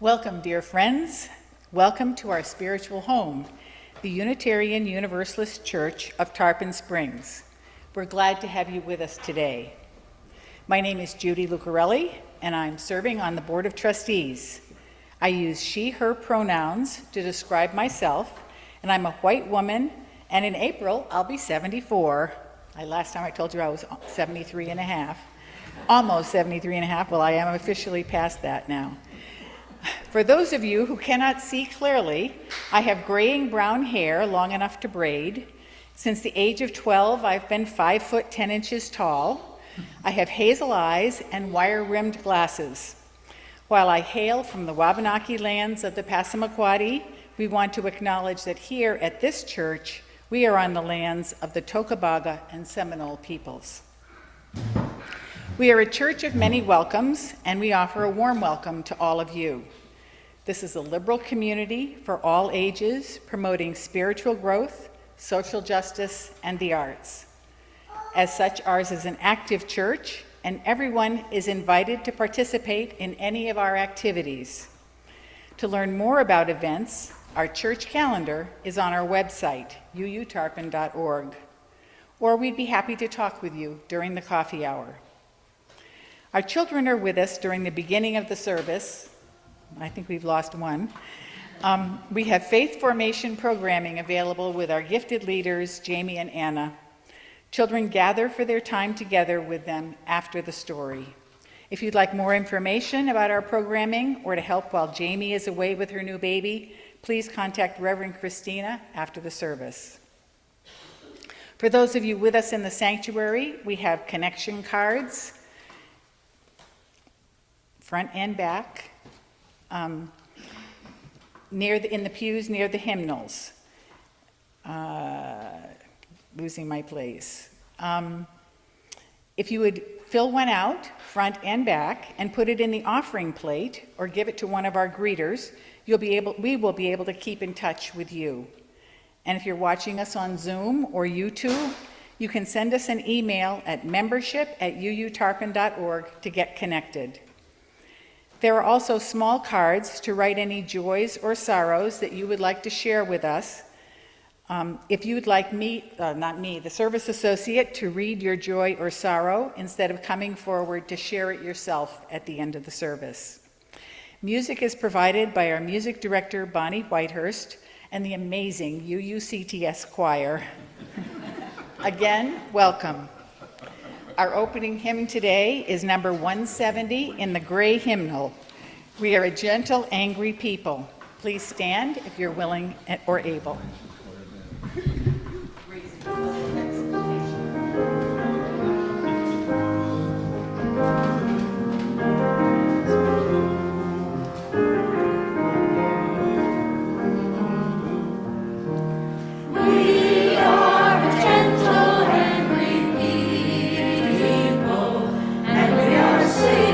Welcome, dear friends. Welcome to our spiritual home, the Unitarian Universalist Church of Tarpon Springs. We're glad to have you with us today. My name is Judy Lucarelli, and I'm serving on the Board of Trustees. I use she, her pronouns to describe myself, and I'm a white woman, and in April, I'll be 74. Last time I told you I was 73 and a half. Almost 73 and a half. Well, I am officially past that now. For those of you who cannot see clearly, I have graying brown hair long enough to braid. Since the age of 12, I've been 5 foot 10 inches tall. I have hazel eyes and wire-rimmed glasses. While I hail from the Wabanaki lands of the Passamaquoddy, we want to acknowledge that here at this church, we are on the lands of the Tocobaga and Seminole peoples. We are a church of many welcomes, and we offer a warm welcome to all of you. This is a liberal community for all ages, promoting spiritual growth, social justice, and the arts. As such, ours is an active church, and everyone is invited to participate in any of our activities. To learn more about events, our church calendar is on our website, uutarpon.org, or we'd be happy to talk with you during the coffee hour. Our children are with us during the beginning of the service. I think we've lost one. We have faith formation programming available with our gifted leaders, Jami and Anna. Children gather for their time together with them after the story. If you'd like more information about our programming or to help while Jami is away with her new baby, please contact Reverend Kristina after the service. For those of you with us in the sanctuary, we have connection cards, front and back, in the pews near the hymnals. Losing my place. If you would fill one out, front and back, and put it in the offering plate or give it to one of our greeters, we will be able to keep in touch with you. And if you're watching us on Zoom or YouTube, you can send us an email at membership@uutarpon.org to get connected. There are also small cards to write any joys or sorrows that you would like to share with us. If you would like the service associate, to read your joy or sorrow instead of coming forward to share it yourself at the end of the service. Music is provided by our music director, Bonnie Whitehurst, and the amazing UUCTS choir. Again, welcome. Our opening hymn today is number 170 in the Gray Hymnal. We are a gentle, angry people. Please stand if you're willing or able. We are gentle and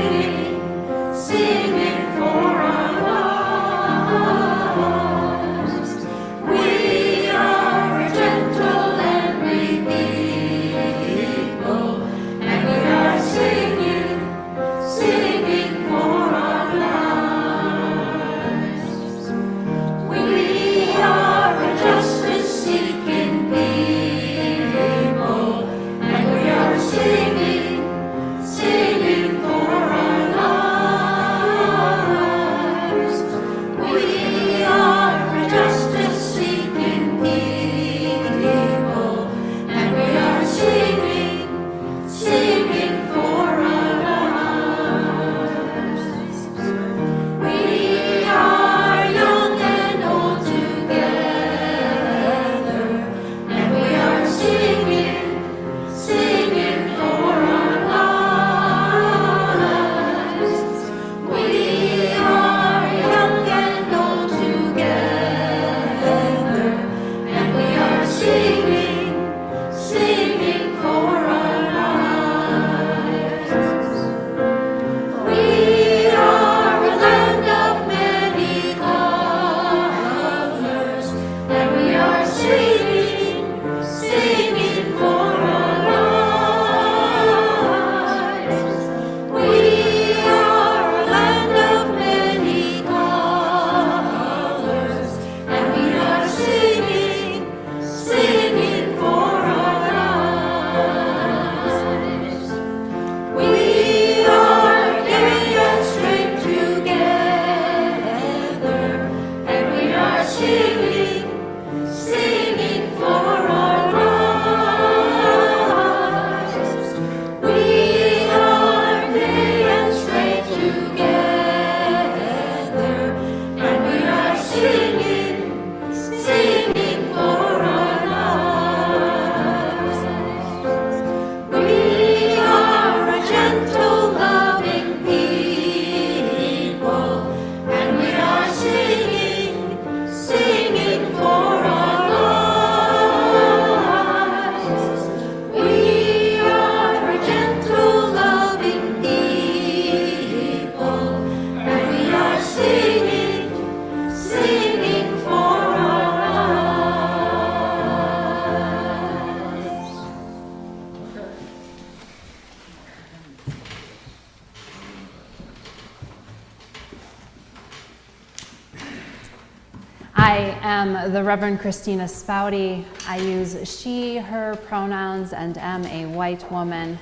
I am the Reverend Kristina Spaude. I use she, her pronouns and am a white woman.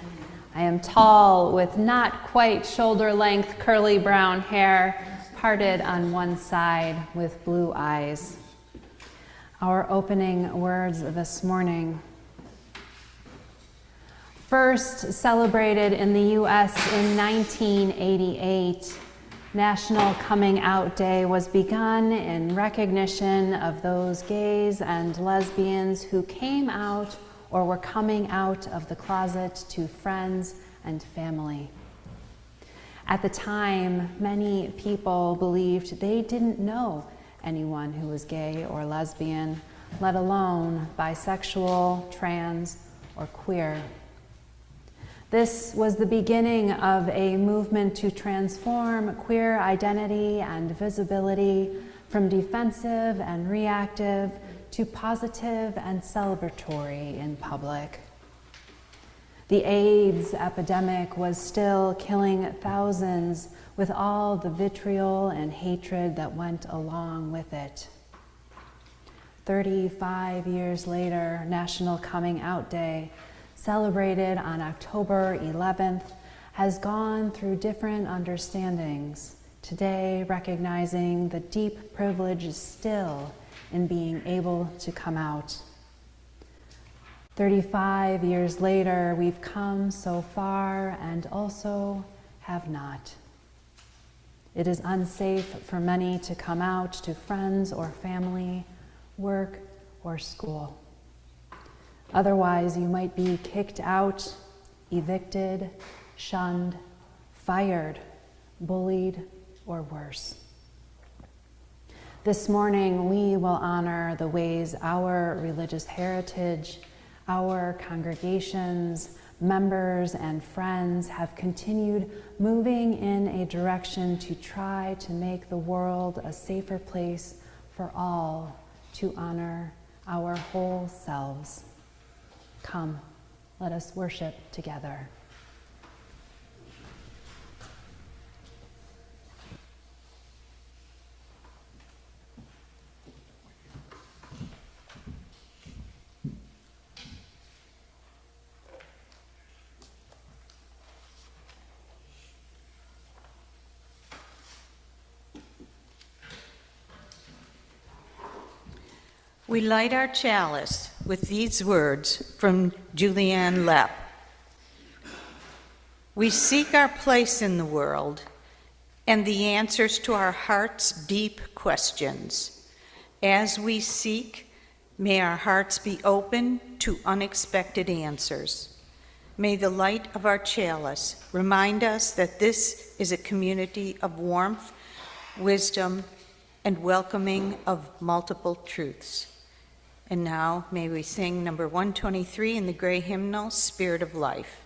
I am tall with not quite shoulder length curly brown hair, parted on one side with blue eyes. Our opening words this morning. First celebrated in the U.S. in 1988, National Coming Out Day was begun in recognition of those gays and lesbians who came out or were coming out of the closet to friends and family. At the time, many people believed they didn't know anyone who was gay or lesbian, let alone bisexual, trans, or queer. This was the beginning of a movement to transform queer identity and visibility from defensive and reactive to positive and celebratory in public. The AIDS epidemic was still killing thousands with all the vitriol and hatred that went along with it. 35 years later, National Coming Out Day, celebrated on October 11th, has gone through different understandings, today recognizing the deep privilege still in being able to come out. 35 years later, we've come so far and also have not. It is unsafe for many to come out to friends or family, work or school. Otherwise, you might be kicked out, evicted, shunned, fired, bullied, or worse. This morning, we will honor the ways our religious heritage, our congregations, members, and friends have continued moving in a direction to try to make the world a safer place for all to honor our whole selves. Come, let us worship together. We light our chalice with these words from Julianne Lepp. We seek our place in the world and the answers to our heart's deep questions. As we seek, may our hearts be open to unexpected answers. May the light of our chalice remind us that this is a community of warmth, wisdom, and welcoming of multiple truths. And now, may we sing number 123 in the gray hymnal, Spirit of Life.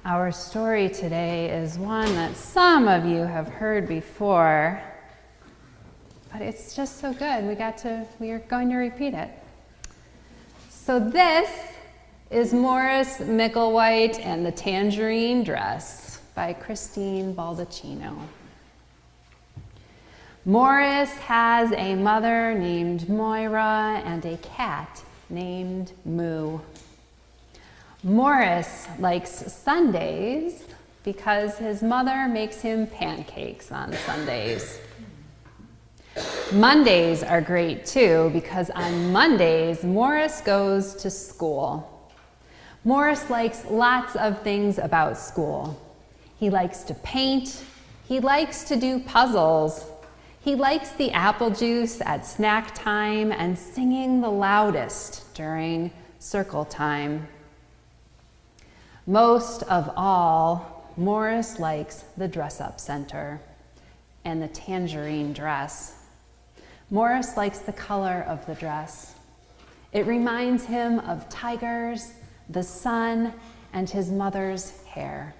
Our story today is one that some of you have heard before, but it's just so good. We are going to repeat it. So this is Morris Micklewhite and the Tangerine Dress by Christine Baldacchino. Morris has a mother named Moira and a cat named Moo. Morris likes Sundays because his mother makes him pancakes on Sundays. Mondays are great too because on Mondays, Morris goes to school. Morris likes lots of things about school. He likes to paint. He likes to do puzzles. He likes the apple juice at snack time and singing the loudest during circle time. Most of all, Morris likes the dress-up center and the tangerine dress. Morris likes the color of the dress. It reminds him of tigers, the sun, and his mother's hair.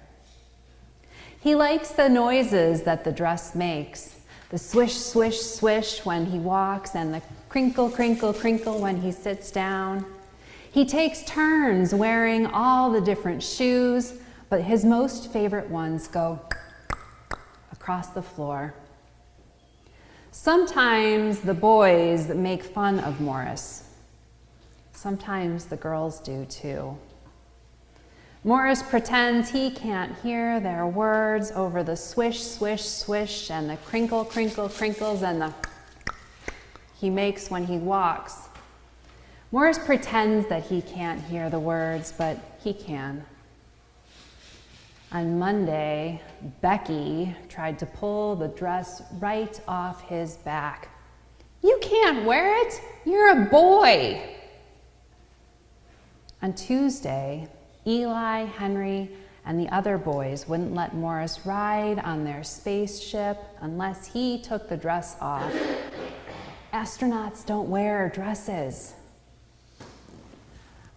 He likes the noises that the dress makes, the swish, swish, swish when he walks and the crinkle, crinkle, crinkle when he sits down. He takes turns wearing all the different shoes, but his most favorite ones go across the floor. Sometimes the boys make fun of Morris. Sometimes the girls do too. Morris pretends he can't hear their words over the swish, swish, swish and the crinkle, crinkle, crinkles and the he makes when he walks. Morris pretends that he can't hear the words, but he can. On Monday, Becky tried to pull the dress right off his back. "You can't wear it. You're a boy." On Tuesday, Eli, Henry, and the other boys wouldn't let Morris ride on their spaceship unless he took the dress off. Astronauts don't wear dresses.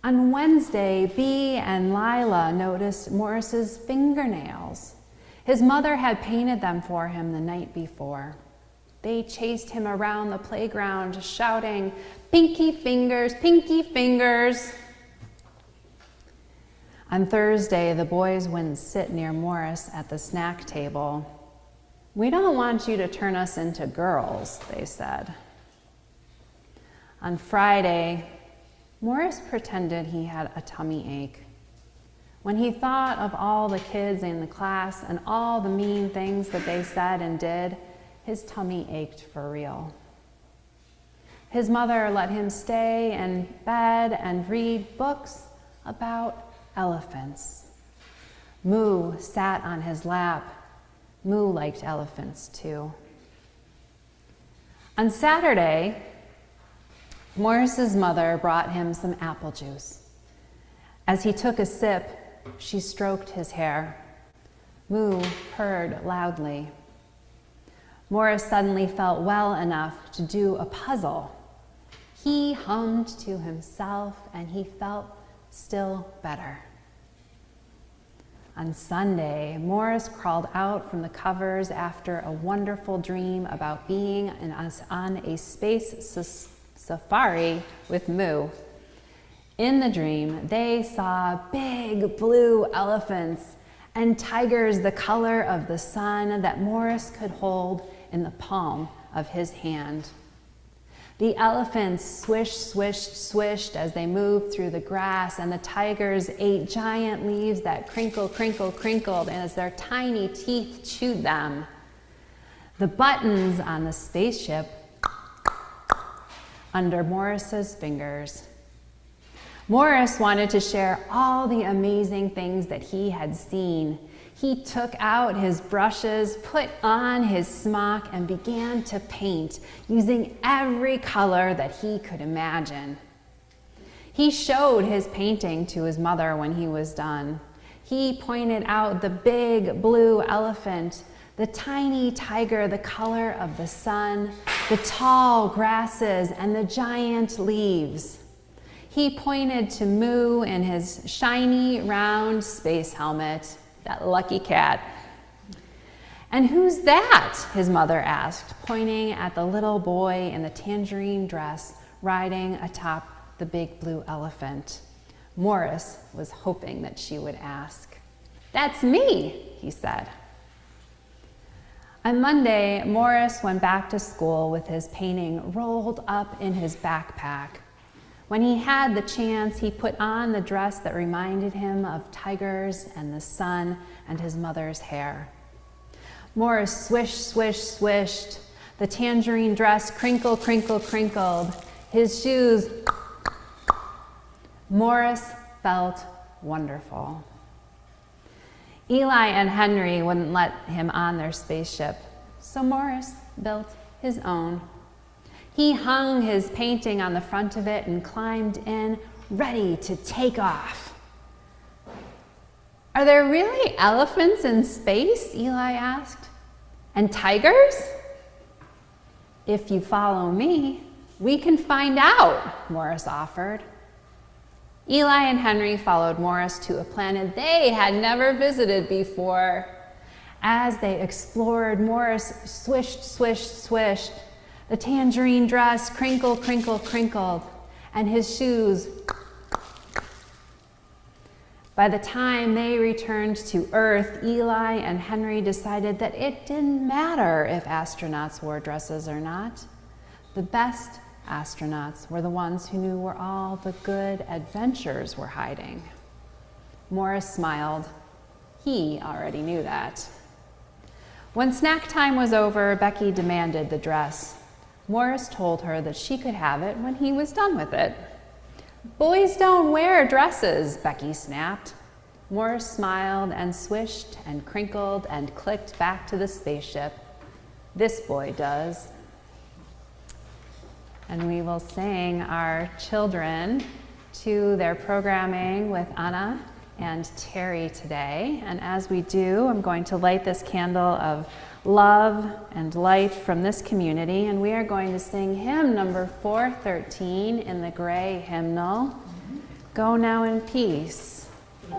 On Wednesday, Bee and Lila noticed Morris's fingernails. His mother had painted them for him the night before. They chased him around the playground shouting, "Pinky fingers, pinky fingers." On Thursday, the boys wouldn't sit near Morris at the snack table. "We don't want you to turn us into girls," they said. On Friday, Morris pretended he had a tummy ache. When he thought of all the kids in the class and all the mean things that they said and did, his tummy ached for real. His mother let him stay in bed and read books about elephants. Moo sat on his lap. Moo liked elephants too. On Saturday, Morris's mother brought him some apple juice. As he took a sip, she stroked his hair. Moo purred loudly. Morris suddenly felt well enough to do a puzzle. He hummed to himself and he felt still better. On Sunday, Morris crawled out from the covers after a wonderful dream about being on a space safari with Moo. In the dream, they saw big blue elephants and tigers the color of the sun that Morris could hold in the palm of his hand. The elephants swished, swished, swished as they moved through the grass, and the tigers ate giant leaves that crinkled, crinkled, crinkled as their tiny teeth chewed them. The buttons on the spaceship under Morris's fingers. Morris wanted to share all the amazing things that he had seen. He took out his brushes, put on his smock, and began to paint using every color that he could imagine. He showed his painting to his mother when he was done. He pointed out the big blue elephant, the tiny tiger the color of the sun, the tall grasses, and the giant leaves. He pointed to Moo in his shiny, round space helmet, that lucky cat. "And who's that?" his mother asked, pointing at the little boy in the tangerine dress riding atop the big blue elephant. Morris was hoping that she would ask. "That's me," he said. On Monday, Morris went back to school with his painting rolled up in his backpack. When he had the chance, he put on the dress that reminded him of tigers and the sun and his mother's hair. Morris swished, swished, swished. The tangerine dress crinkled, crinkled, crinkled. His shoes. Morris felt wonderful. Eli and Henry wouldn't let him on their spaceship, so Morris built his own. He hung his painting on the front of it and climbed in, ready to take off. "Are there really elephants in space?" Eli asked. "And tigers?" "If you follow me, we can find out," Morris offered. Eli and Henry followed Morris to a planet they had never visited before. As they explored, Morris swished, swished, swished. The tangerine dress crinkled, crinkled, crinkled, and his shoes. By the time they returned to Earth, Eli and Henry decided that it didn't matter if astronauts wore dresses or not. The best astronauts were the ones who knew where all the good adventures were hiding. Morris smiled. He already knew that. When snack time was over, Becky demanded the dress. Morris told her that she could have it when he was done with it. "Boys don't wear dresses," Becky snapped. Morris smiled and swished and crinkled and clicked back to the spaceship. "This boy does." And we will sing our children to their programming with Anna and Terry today. And as we do, I'm going to light this candle of love and light from this community, and we are going to sing hymn number 413 in the gray hymnal, "Go Now in Peace." Go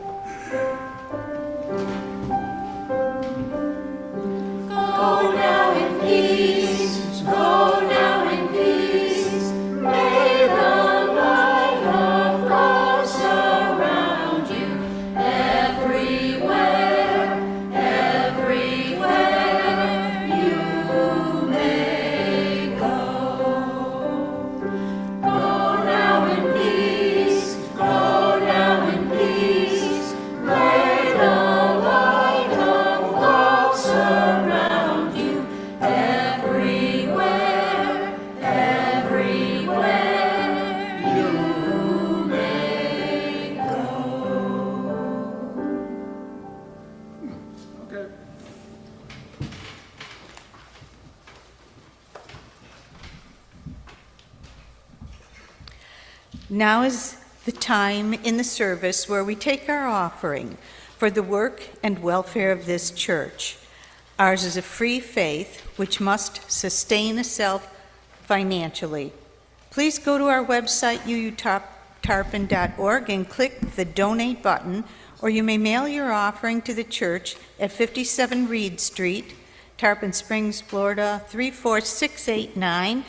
now in peace, go now in peace, may the light of God surround you everywhere, everywhere you may go. Go now in peace, go now in peace, may the light of God surround you everywhere, everywhere you may go. Okay. Now is the time in the service where we take our offering for the work and welfare of this church. Ours is a free faith which must sustain itself financially. Please go to our website, uutarpon.org, and click the donate button, or you may mail your offering to the church at 57 Reed Street, Tarpon Springs, Florida 34689.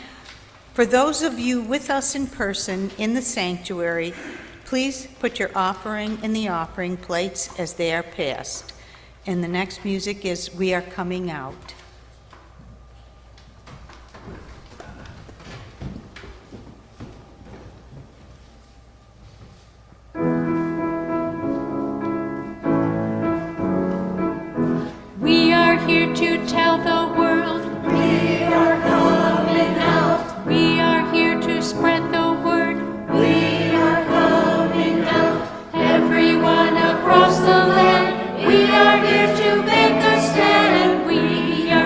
For those of you with us in person in the sanctuary, please put your offering in the offering plates as they are passed. And the next music is "We Are Coming Out." We are here to tell the world we are coming out. We are here to spread the word. We are coming out. Everyone across the land, we are here to make a stand. We are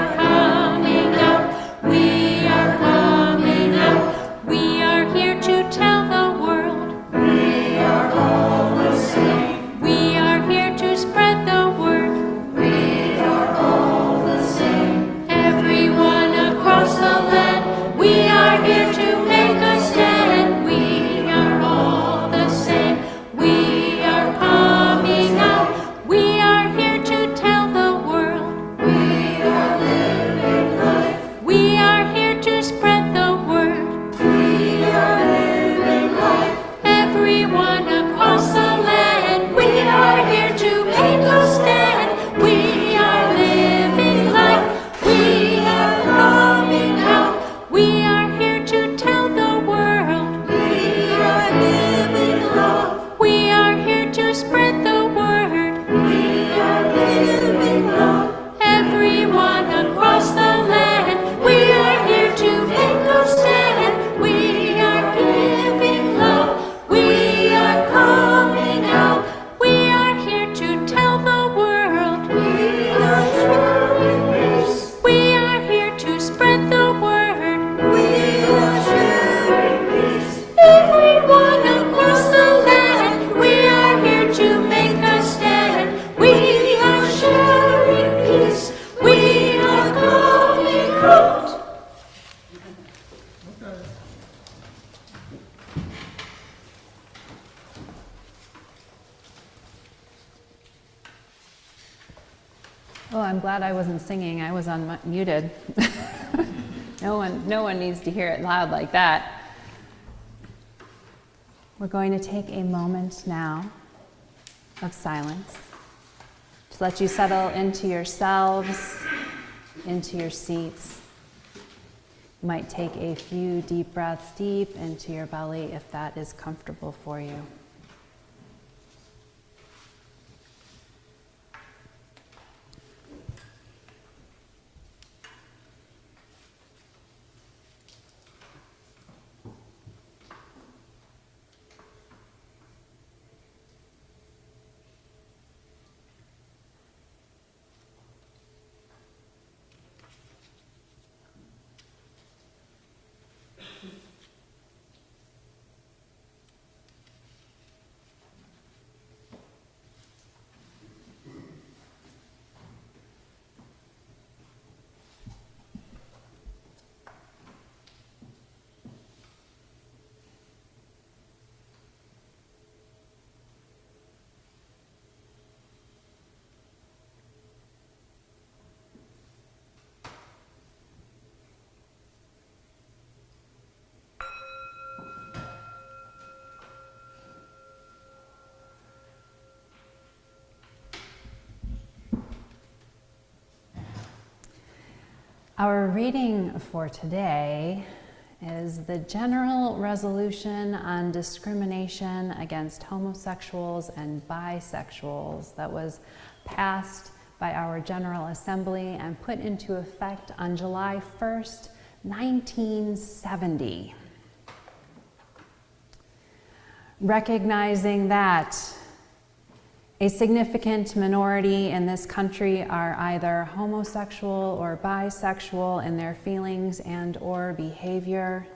I wasn't singing. I was unmuted. No one needs to hear it loud like that. We're going to take a moment now of silence to let you settle into yourselves, into your seats. You might take a few deep breaths deep into your belly if that is comfortable for you. Our reading for today is the General Resolution on Discrimination Against Homosexuals and Bisexuals that was passed by our General Assembly and put into effect on July 1st, 1970. Recognizing that a significant minority in this country are either homosexual or bisexual in their feelings and or behavior.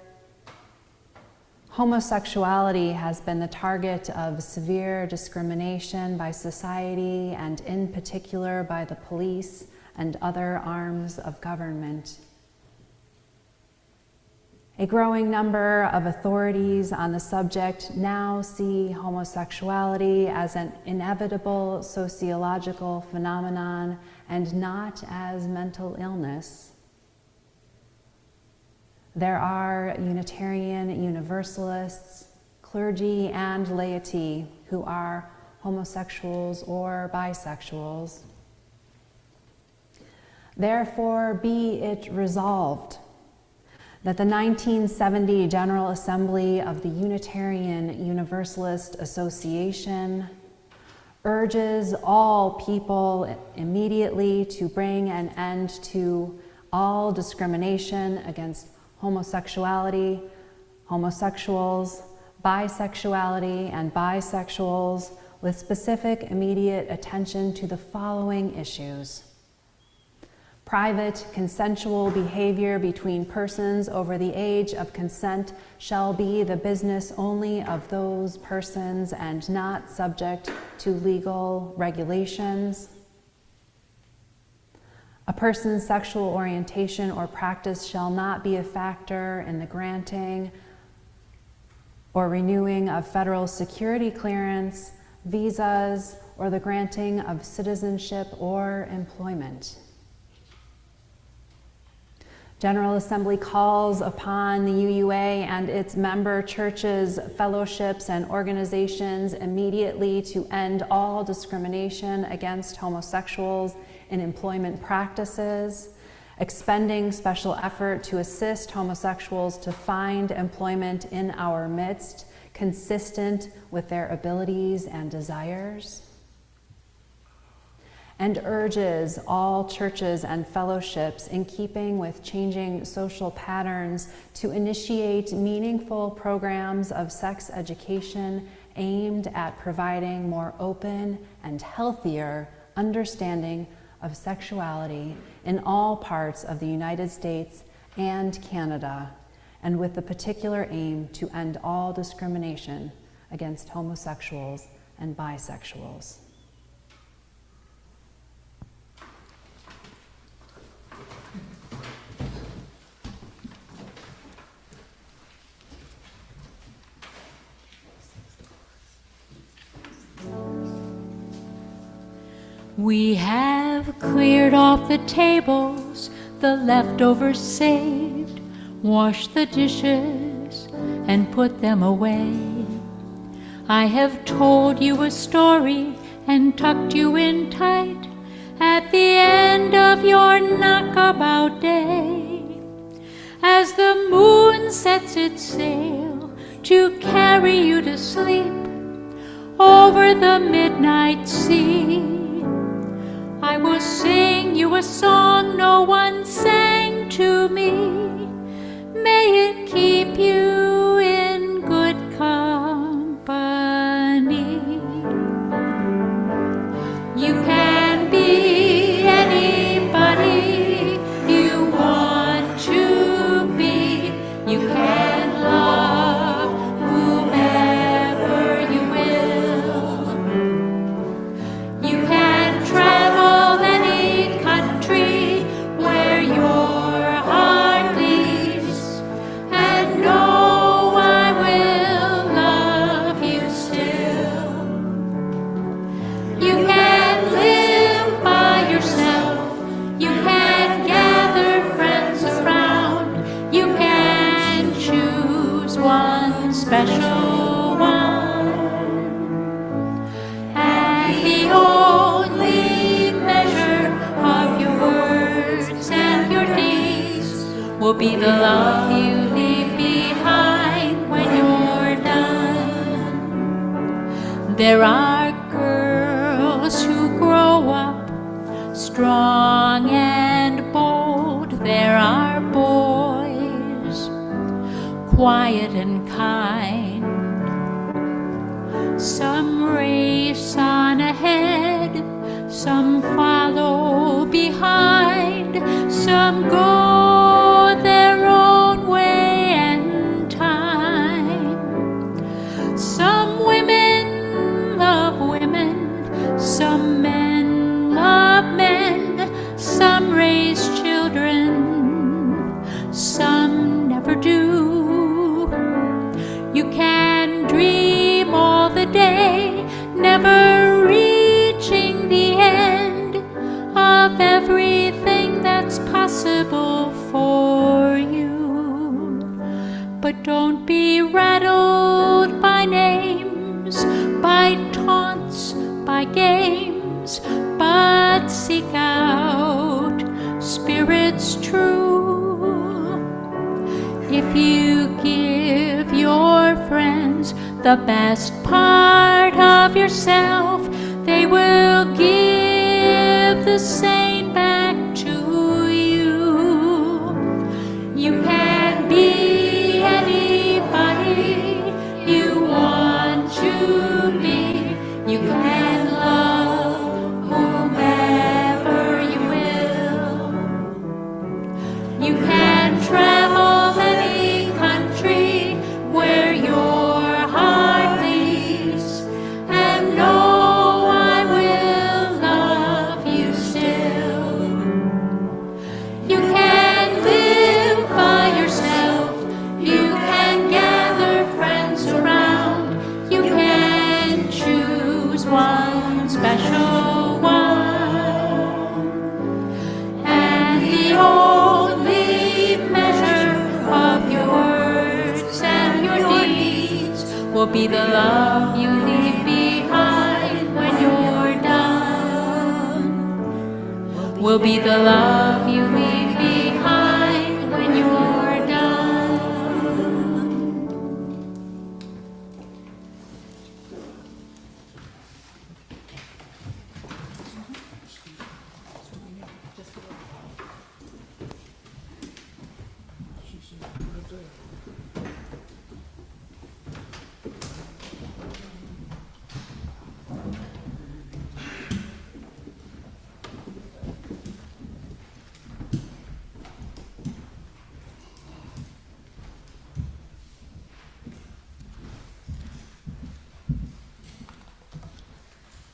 Homosexuality has been the target of severe discrimination by society and in particular by the police and other arms of government. A growing number of authorities on the subject now see homosexuality as an inevitable sociological phenomenon and not as mental illness. There are Unitarian Universalists, clergy and laity who are homosexuals or bisexuals. Therefore, be it resolved that the 1970 General Assembly of the Unitarian Universalist Association urges all people immediately to bring an end to all discrimination against homosexuality, homosexuals, bisexuality, and bisexuals with specific immediate attention to the following issues. Private, consensual behavior between persons over the age of consent shall be the business only of those persons and not subject to legal regulations. A person's sexual orientation or practice shall not be a factor in the granting or renewing of federal security clearance, visas, or the granting of citizenship or employment. General Assembly calls upon the UUA and its member churches, fellowships, and organizations immediately to end all discrimination against homosexuals in employment practices, expending special effort to assist homosexuals to find employment in our midst, consistent with their abilities and desires, and urges all churches and fellowships in keeping with changing social patterns to initiate meaningful programs of sex education aimed at providing more open and healthier understanding of sexuality in all parts of the United States and Canada, and with the particular aim to end all discrimination against homosexuals and bisexuals. We have cleared off the tables, the leftovers saved, washed the dishes and put them away. I have told you a story and tucked you in tight at the end of your knockabout day. As the moon sets its sail to carry you to sleep over the midnight sea, I will sing you a song no one sang to me. May it keep you in good company. You can be anybody you want to be. You can love whomever you will. You can travel any country where your heart leads, and know I will love you still. You can live by yourself. You can gather friends around. You can choose one special one. And the only measure of your words and your deeds will be the love you leave behind when you're done. There are girls who grow up strong and bold. There are boys quiet and kind. Some race on ahead, some follow behind, some go their own way and time. Some women love women, some men love men, some raise children, some never do. You can dream all the day, never reaching the end of everything that's possible for you. But don't be rattled by names, by taunts, by games, but seek out spirits true. If you give your friends the best part of yourself, they will give the same back to you. You can be anybody you want to be. You can love whomever you will. You can travel any country where your heart leads, and know I will love you still. You can live by yourself. You can gather friends around. You can choose one special one. And the only measure of your words and your deeds will be the love you leave behind when you're done. Will be the love you leave behind when you're done.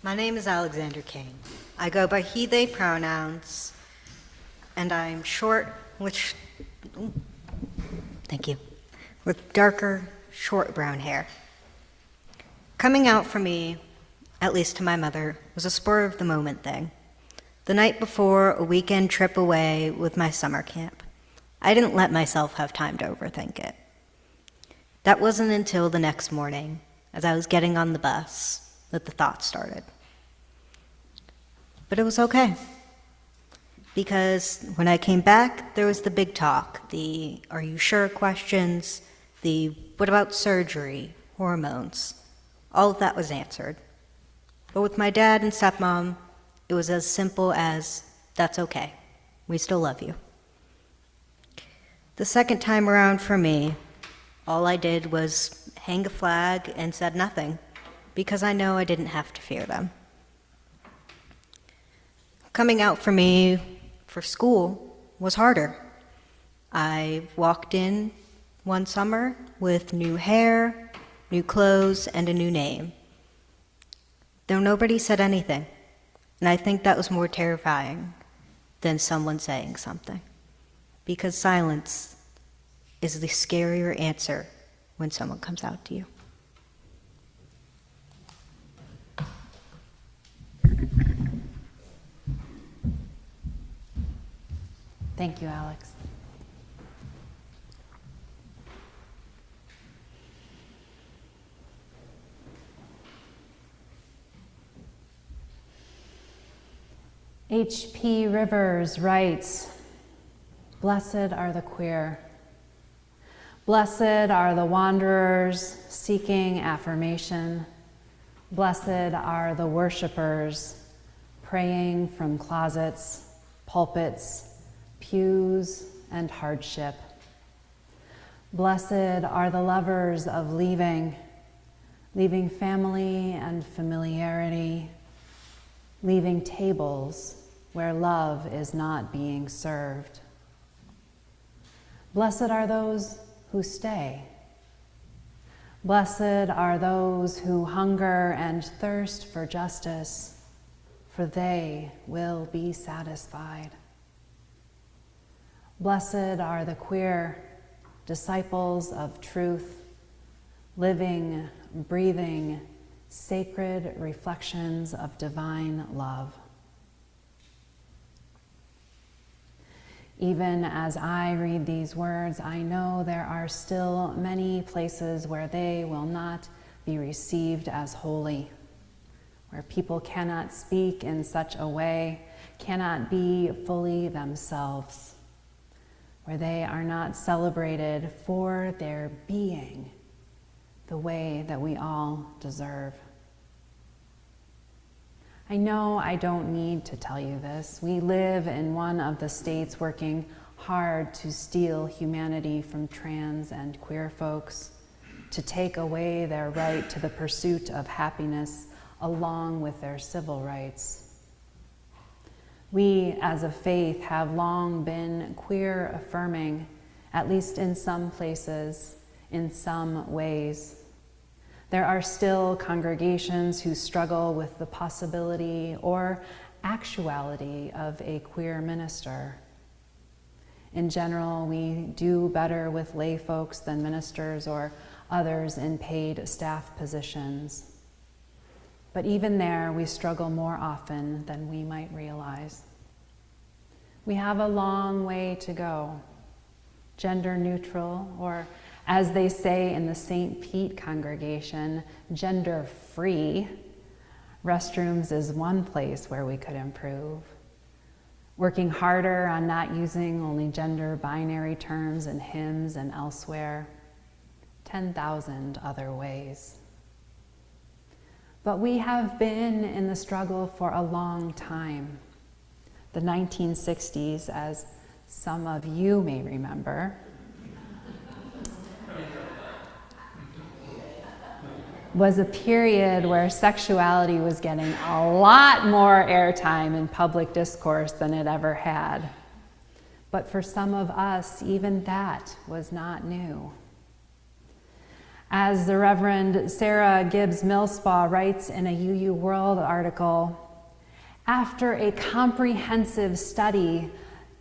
My name is Alexander Kane. I go by he, they pronouns, and I'm short with, thank you, with darker, short brown hair. Coming out for me, at least to my mother, was a spur of the moment thing. the night before a weekend trip away with my summer camp. I didn't let myself have time to overthink it. That wasn't until the next morning, as I was getting on the bus, that the thoughts started. But it was okay. Because when I came back, there was the big talk, the "are you sure" questions, the "what about surgery?" hormones. All of that was answered. But with my dad and stepmom, it was as simple as, "That's okay. We still love you." The second time around for me, all I did was hang a flag and said nothing, because I know I didn't have to fear them. Coming out for me for school was harder. I walked in one summer with new hair, new clothes, and a new name. Though nobody said anything, and I think that was more terrifying than someone saying something, because silence is the scarier answer when someone comes out to you. Thank you, Alex. H.P. Rivers writes, "Blessed are the queer. Blessed are the wanderers seeking affirmation. Blessed are the worshipers praying from closets, pulpits, pews, and hardship. Blessed are the lovers of leaving family and familiarity, leaving tables where love is not being served. Blessed are those who stay. Blessed are those who hunger and thirst for justice, for they will be satisfied. Blessed are the queer, disciples of truth, living, breathing, sacred reflections of divine love." Even as I read these words, I know there are still many places where they will not be received as holy, where people cannot speak in such a way, cannot be fully themselves, where they are not celebrated for their being the way that we all deserve. I know I don't need to tell you this. We live in one of the states working hard to steal humanity from trans and queer folks, to take away their right to the pursuit of happiness along with their civil rights. We, as a faith, have long been queer affirming, at least in some places, in some ways. There are still congregations who struggle with the possibility or actuality of a queer minister. In general, we do better with lay folks than ministers or others in paid staff positions. But even there, we struggle more often than we might realize. We have a long way to go. Gender neutral, or as they say in the St. Pete congregation, gender-free restrooms is one place where we could improve. Working harder on not using only gender binary terms in hymns and elsewhere. 10,000 other ways. But we have been in the struggle for a long time. The 1960s, as some of you may remember, was a period where sexuality was getting a lot more airtime in public discourse than it ever had. But for some of us, even that was not new. As the Reverend Sarah Gibbs Millspaugh writes in a UU World article, after a comprehensive study,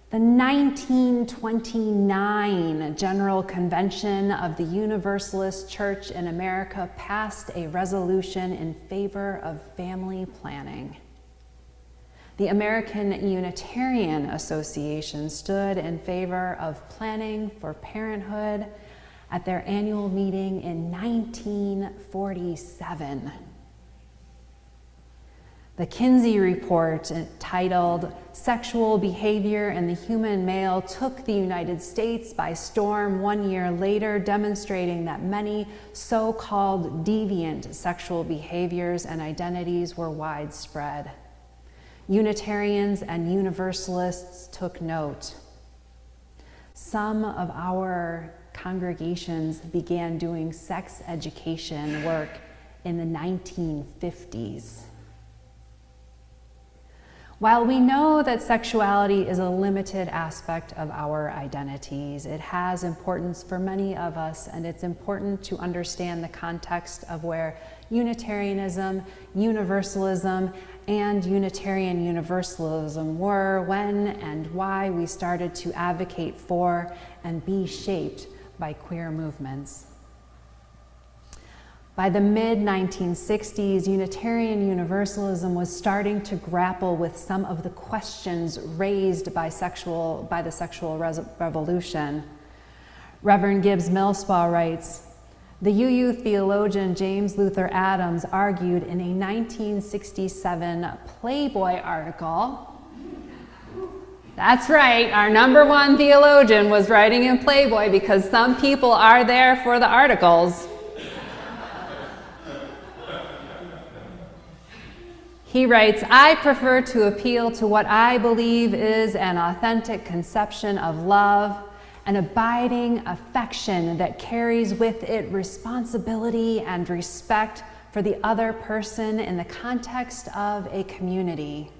the 1929 General Convention of the Universalist Church in America passed a resolution in favor of family planning. The American Unitarian Association stood in favor of planning for parenthood at their annual meeting in 1947. The Kinsey Report, titled "Sexual Behavior in the Human Male," took the United States by storm 1 year later, demonstrating that many so-called deviant sexual behaviors and identities were widespread. Unitarians and Universalists took note. Some of our congregations began doing sex education work in the 1950s. While we know that sexuality is a limited aspect of our identities, it has importance for many of us, and it's important to understand the context of where Unitarianism, Universalism, and Unitarian Universalism were, when, and why we started to advocate for and be shaped by queer movements. By the mid-1960s, Unitarian Universalism was starting to grapple with some of the questions raised by the sexual revolution. Reverend Gibbs Millspaugh writes, "The UU theologian James Luther Adams argued in a 1967 Playboy article." That's right, our #1 theologian was writing in Playboy because some people are there for the articles. He writes, "I prefer to appeal to what I believe is an authentic conception of love, an abiding affection that carries with it responsibility and respect for the other person in the context of a community.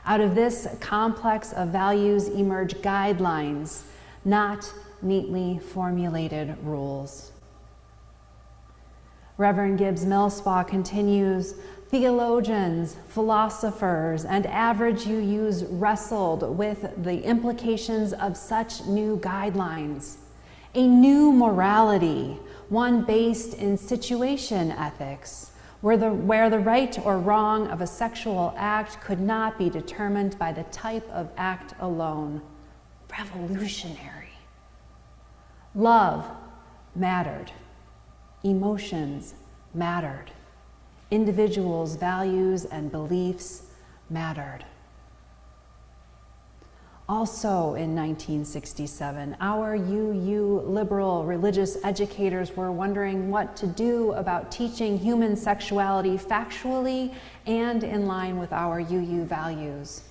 Out of this complex of values emerge guidelines, not neatly formulated rules." Reverend Gibbs Millspaugh continues, "Theologians, philosophers, and average UUs wrestled with the implications of such new guidelines. A new morality, one based in situation ethics, where the right or wrong of a sexual act could not be determined by the type of act alone. Revolutionary. Love mattered. Emotions mattered. Individuals' values and beliefs mattered." Also in 1967, our UU liberal religious educators were wondering what to do about teaching human sexuality factually and in line with our UU values.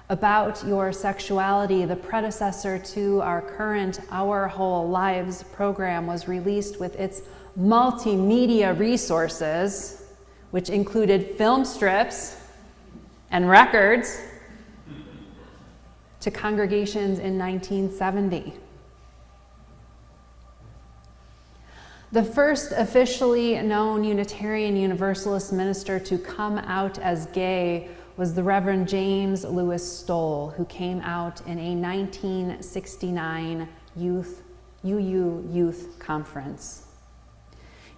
About Your Sexuality, the predecessor to our current Our Whole Lives program, was released with its multimedia resources, which included film strips and records, to congregations in 1970. The first officially known Unitarian Universalist minister to come out as gay was the Reverend James Lewis Stoll, who came out in a 1969 UU Youth Conference.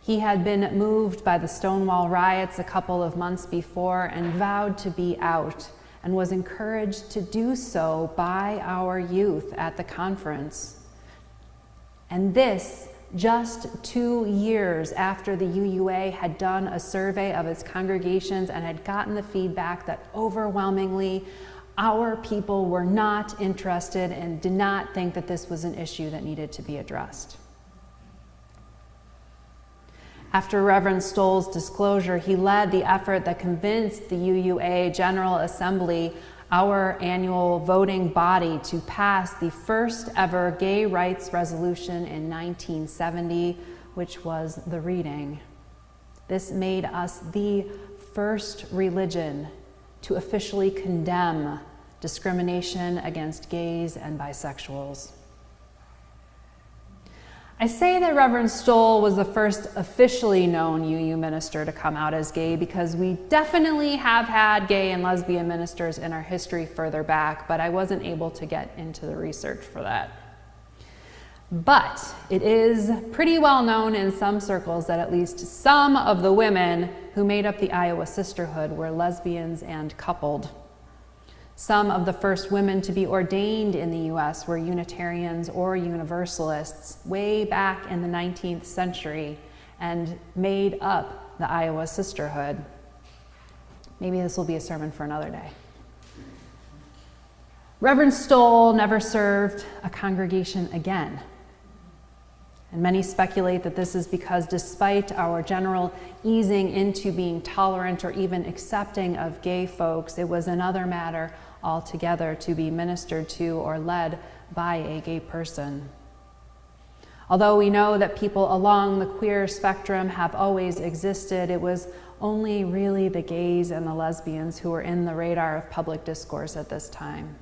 He had been moved by the Stonewall riots a couple of months before and vowed to be out, and was encouraged to do so by our youth at the conference. And this just 2 years after the UUA had done a survey of its congregations and had gotten the feedback that overwhelmingly our people were not interested and did not think that this was an issue that needed to be addressed. After Reverend Stoll's disclosure, he led the effort that convinced the UUA General Assembly, our annual voting body, to pass the first ever gay rights resolution in 1970, which was the reading. This made us the first religion to officially condemn discrimination against gays and bisexuals. I say that Reverend Stoll was the first officially known UU minister to come out as gay because we definitely have had gay and lesbian ministers in our history further back, but I wasn't able to get into the research for that. But it is pretty well known in some circles that at least some of the women who made up the Iowa sisterhood were lesbians and coupled. Some of the first women to be ordained in the U.S. were Unitarians or Universalists way back in the 19th century and made up the Iowa sisterhood. Maybe this will be a sermon for another day. Reverend Stoll never served a congregation again. And many speculate that this is because despite our general easing into being tolerant or even accepting of gay folks, it was another matter altogether to be ministered to or led by a gay person. Although we know that people along the queer spectrum have always existed, it was only really the gays and the lesbians who were in the radar of public discourse at this time.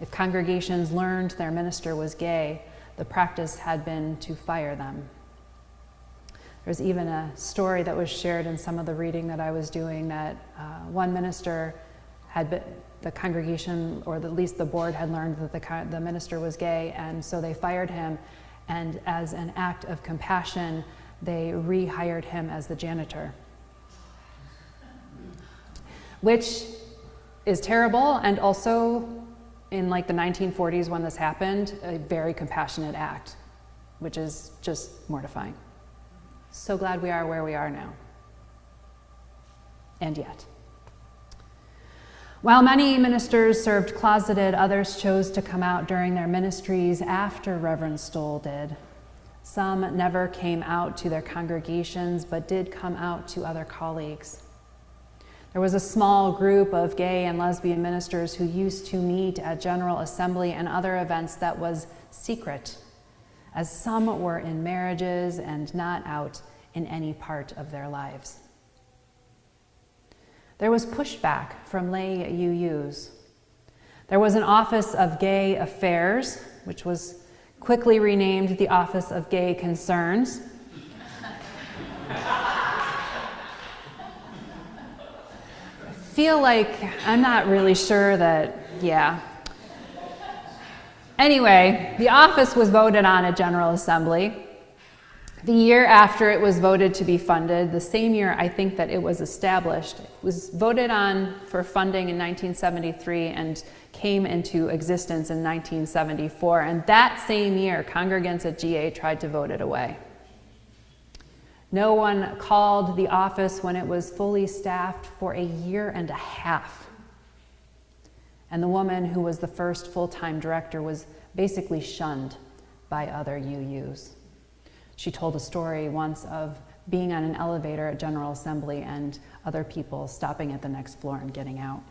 If congregations learned their minister was gay, the practice had been to fire them. There's even a story that was shared in some of the reading that I was doing that one minister had been, the congregation, or at least the board had learned that the minister was gay, and so they fired him, and as an act of compassion, they rehired him as the janitor. Which is terrible, and also in like the 1940s when this happened, a very compassionate act, which is just mortifying. So glad we are where we are now. And yet. While many ministers served closeted, others chose to come out during their ministries after Reverend Stoll did. Some never came out to their congregations, but did come out to other colleagues. There was a small group of gay and lesbian ministers who used to meet at General Assembly and other events that was secret, as some were in marriages and not out in any part of their lives. There was pushback from lay UUs. There was an Office of Gay Affairs, which was quickly renamed the Office of Gay Concerns. Feel like I'm not really sure that, yeah. Anyway, the office was voted on at General Assembly. The year after it was voted to be funded, the same year I think that it was established, it was voted on for funding in 1973 and came into existence in 1974. And that same year, congregants at GA tried to vote it away. No one called the office when it was fully staffed for a year and a half. And the woman who was the first full-time director was basically shunned by other UUs. She told a story once of being on an elevator at General Assembly and other people stopping at the next floor and getting out.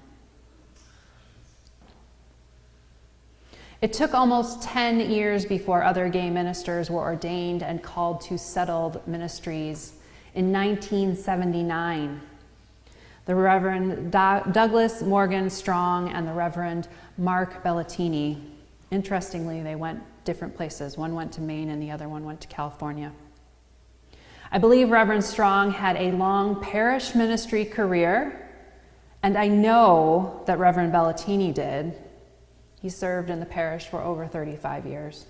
It took almost 10 years before other gay ministers were ordained and called to settled ministries. In 1979, the Reverend Douglas Morgan Strong and the Reverend Mark Bellatini, interestingly, they went different places. One went to Maine and the other one went to California. I believe Reverend Strong had a long parish ministry career, and I know that Reverend Bellatini did. He served in the parish for over 35 years.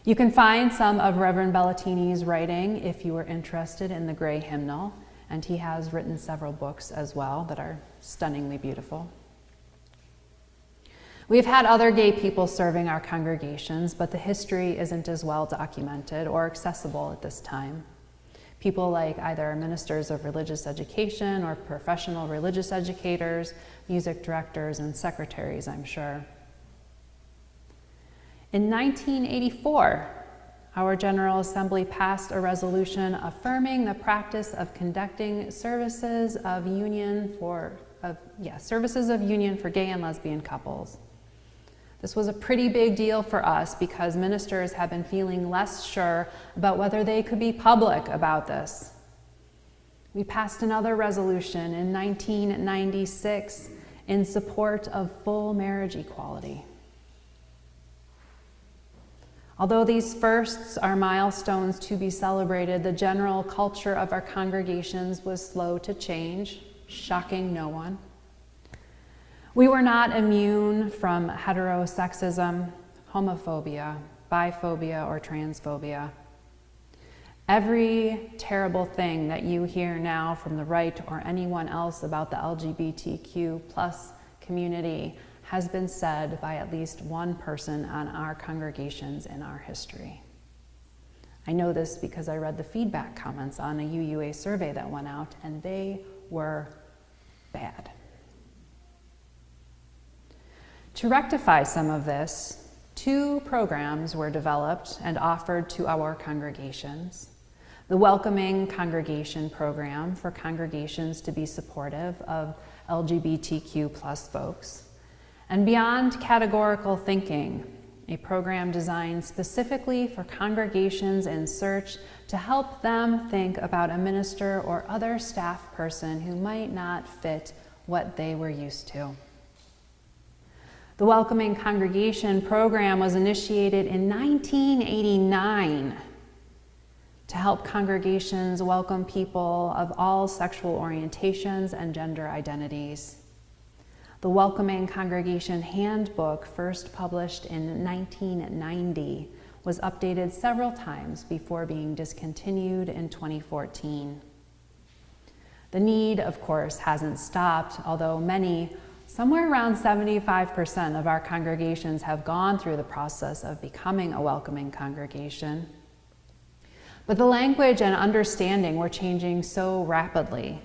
You can find some of Reverend Bellatini's writing if you are interested in the Gray Hymnal, and he has written several books as well that are stunningly beautiful. We've had other gay people serving our congregations, but the history isn't as well documented or accessible at this time. People like either ministers of religious education or professional religious educators, music directors, and secretaries, I'm sure. In 1984, our General Assembly passed a resolution affirming the practice of conducting services of union for gay and lesbian couples. This was a pretty big deal for us because ministers have been feeling less sure about whether they could be public about this. We passed another resolution in 1996 in support of full marriage equality. Although these firsts are milestones to be celebrated, the general culture of our congregations was slow to change, shocking no one. We were not immune from heterosexism, homophobia, biphobia, or transphobia. Every terrible thing that you hear now from the right or anyone else about the LGBTQ plus community has been said by at least one person on our congregations in our history. I know this because I read the feedback comments on a UUA survey that went out, and they were bad. To rectify some of this, 2 programs were developed and offered to our congregations. The Welcoming Congregation Program for congregations to be supportive of LGBTQ plus folks, and Beyond Categorical Thinking, a program designed specifically for congregations in search to help them think about a minister or other staff person who might not fit what they were used to. The Welcoming Congregation Program was initiated in 1989 to help congregations welcome people of all sexual orientations and gender identities. The Welcoming Congregation Handbook, first published in 1990, was updated several times before being discontinued in 2014. The need, of course, hasn't stopped, although many, somewhere around 75% of our congregations have gone through the process of becoming a welcoming congregation. But the language and understanding were changing so rapidly,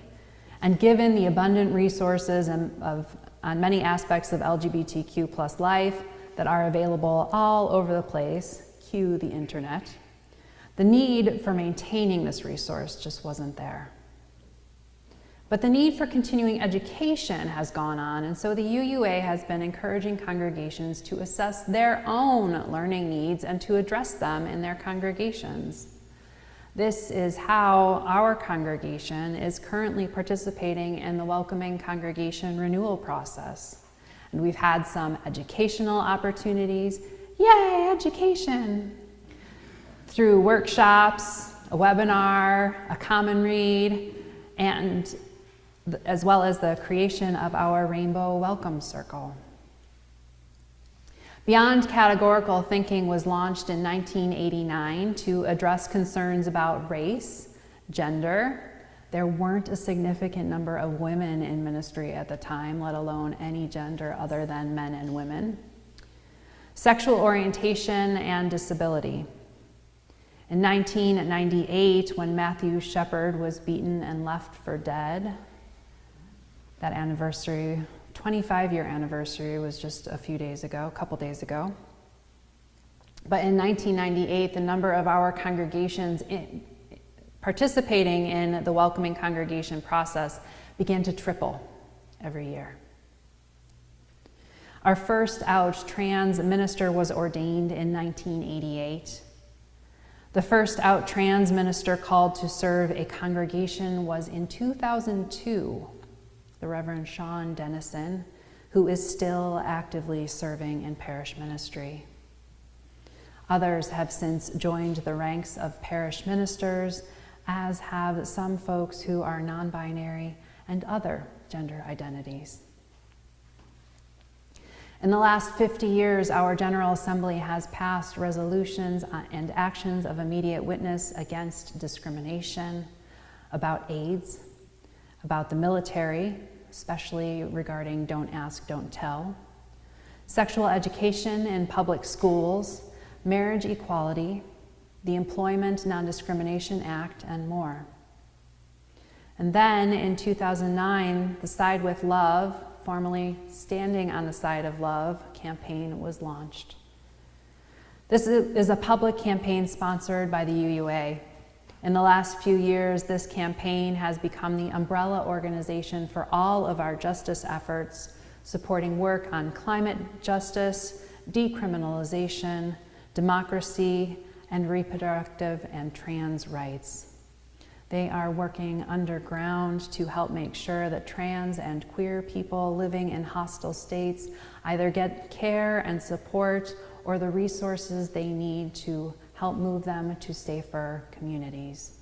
and given the abundant resources on many aspects of LGBTQ plus life that are available all over the place, cue the internet, the need for maintaining this resource just wasn't there. But the need for continuing education has gone on, and so the UUA has been encouraging congregations to assess their own learning needs and to address them in their congregations. This is how our congregation is currently participating in the Welcoming Congregation renewal process. And we've had some educational opportunities, yay, education, through workshops, a webinar, a common read, and as well as the creation of our Rainbow Welcome Circle. Beyond Categorical Thinking was launched in 1989 to address concerns about race, gender. There weren't a significant number of women in ministry at the time, let alone any gender other than men and women. Sexual orientation and disability. In 1998, when Matthew Shepard was beaten and left for dead, that anniversary, 25-year anniversary was just a couple days ago. But in 1998, the number of our congregations participating in the Welcoming Congregation process began to triple every year. Our first out trans minister was ordained in 1988. The first out trans minister called to serve a congregation was in 2002. The Reverend Sean Dennison, who is still actively serving in parish ministry. Others have since joined the ranks of parish ministers, as have some folks who are non-binary and other gender identities. In the last 50 years, our General Assembly has passed resolutions and actions of immediate witness against discrimination, about AIDS, about the military, especially regarding Don't Ask, Don't Tell, sexual education in public schools, marriage equality, the Employment Non-Discrimination Act, and more. And then in 2009, the Side with Love, formerly Standing on the Side of Love campaign was launched. This is a public campaign sponsored by the UUA. In the last few years, this campaign has become the umbrella organization for all of our justice efforts, supporting work on climate justice, decriminalization, democracy, and reproductive and trans rights. They are working underground to help make sure that trans and queer people living in hostile states either get care and support or the resources they need to help move them to safer communities.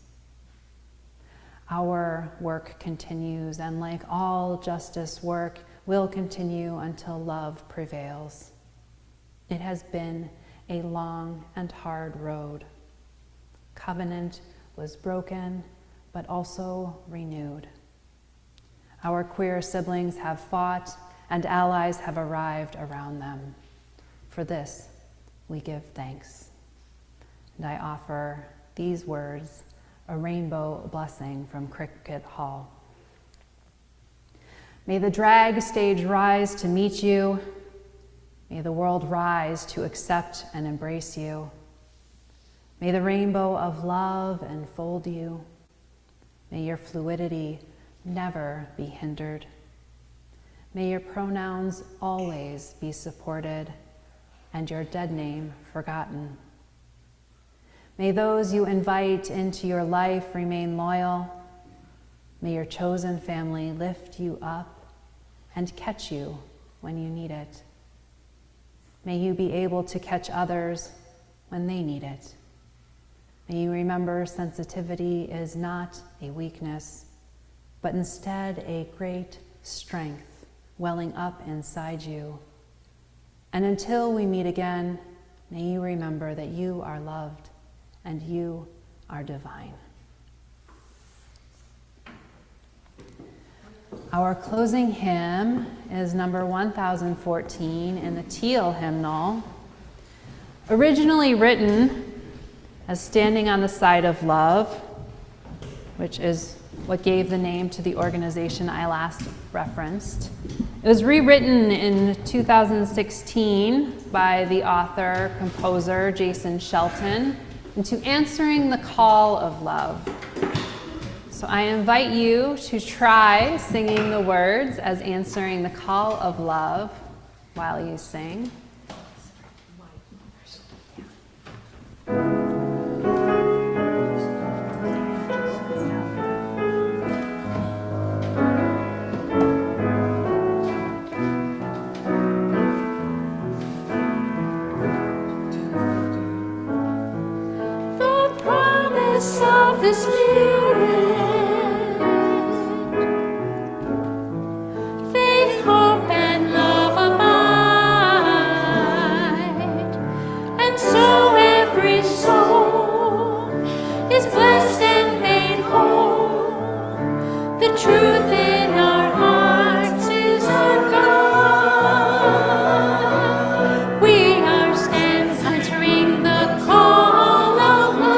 Our work continues, and like all justice work, will continue until love prevails. It has been a long and hard road. Covenant was broken, but also renewed. Our queer siblings have fought, and allies have arrived around them. For this, we give thanks. And I offer these words, a rainbow blessing from Cricket Hall. May the drag stage rise to meet you. May the world rise to accept and embrace you. May the rainbow of love enfold you. May your fluidity never be hindered. May your pronouns always be supported and your dead name forgotten. May those you invite into your life remain loyal. May your chosen family lift you up and catch you when you need it. May you be able to catch others when they need it. May you remember sensitivity is not a weakness, but instead a great strength welling up inside you. And until we meet again, may you remember that you are loved and you are divine. Our closing hymn is number 1014 in the Teal hymnal, originally written as Standing on the Side of Love, which is what gave the name to the organization I last referenced. It was rewritten in 2016 by the author, composer Jason Shelton into Answering the Call of Love. So I invite you to try singing the words as Answering the Call of Love while you sing. The promise of the Spirit, faith, hope, and love abide, and so every soul is blessed and made whole. The truth in our hearts is our God. We are answering the call of love.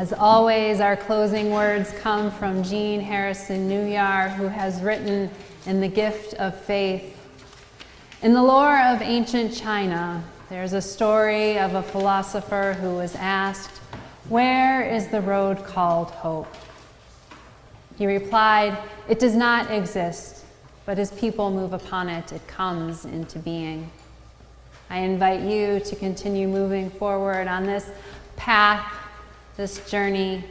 As always, our closing words come from Jean Harrison Newyar, who has written in The Gift of Faith. In the lore of ancient China, there's a story of a philosopher who was asked, "Where is the road called hope?" He replied, "It does not exist, but as people move upon it, it comes into being." I invite you to continue moving forward on this path, this journey,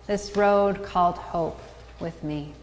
this road called hope with me.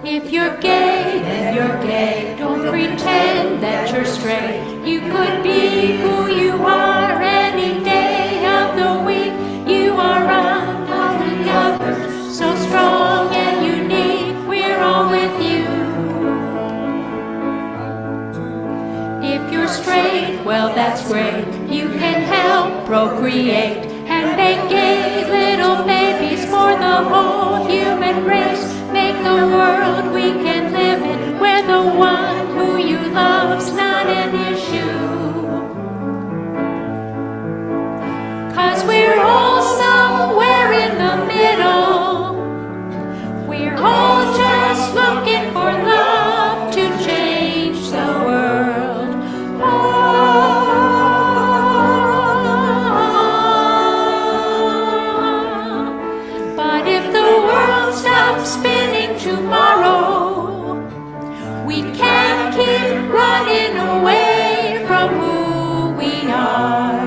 If you're gay, then you're gay. Don't pretend that you're straight. You could be who you are any day of the week. You are unlike others, so strong and unique. We're all with you. If you're straight, well, that's great. You can help procreate and make gay little babies for the whole human race. Make the world we can live in, where the one who you love's not an issue. 'Cause we're all somewhere in the middle. We're all just looking for love to change the world. But if the world stops spinning tomorrow, we can't keep running away from who we are.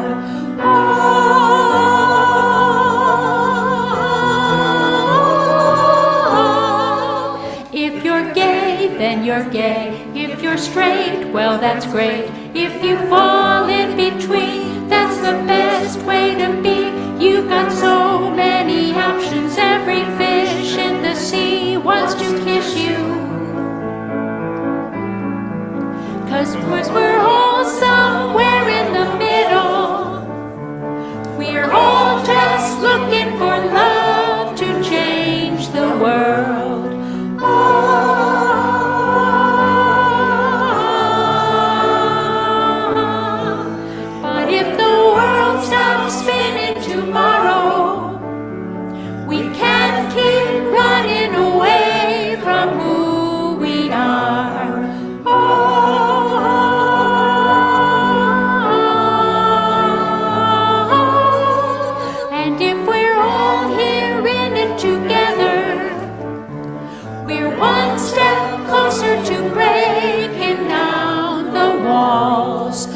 If you're gay, then you're gay. If you're straight, well, that's great. If you fall in between, that's the best way to be. You've got so many options. Every fish in the sea wants to kiss you. 'Cause we're all somewhere in the middle. We're all just looking for love to change the world. But if the world stops spinning tomorrow, we can't keep running away from who we are. And if we're all here in it together, we're one step closer to breaking down the walls.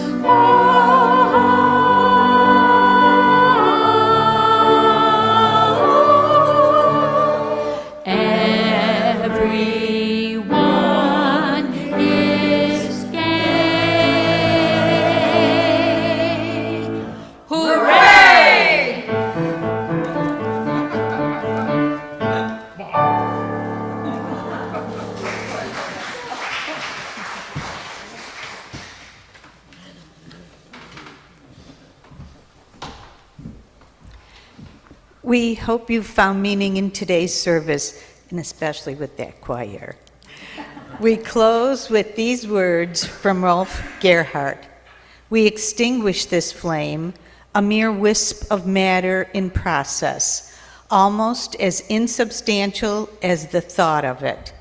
Everyone is gay. Hooray! We hope you found meaning in today's service, and especially with that choir. We close with these words from Rolf Gerhardt. We extinguish this flame, a mere wisp of matter in process, almost as insubstantial as the thought of it.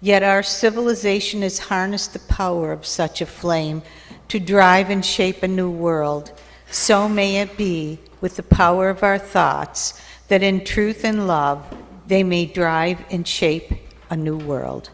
Yet our civilization has harnessed the power of such a flame to drive and shape a new world. So may it be with the power of our thoughts, that in truth and love they may drive and shape a new world.